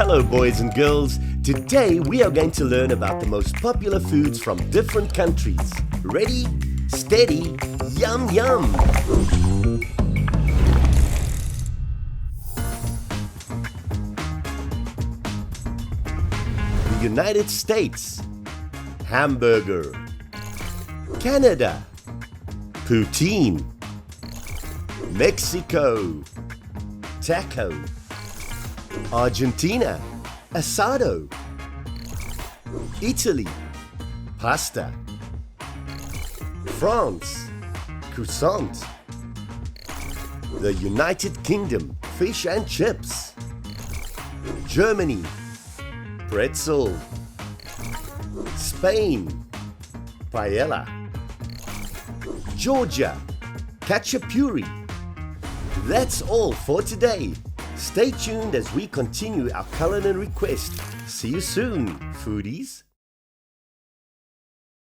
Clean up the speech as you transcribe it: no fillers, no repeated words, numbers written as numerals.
Hello boys and girls, today we are going to learn about the most popular foods from different countries. Ready, steady, yum yum! The United States, hamburger. Canada, poutine. Mexico, taco. Argentina, asado. Italy, pasta. France, croissant. The United Kingdom, fish and chips. Germany, pretzel. Spain, paella. Georgia, khachapuri. That's all for today. Stay tuned as we continue our culinary quest. See you soon, foodies.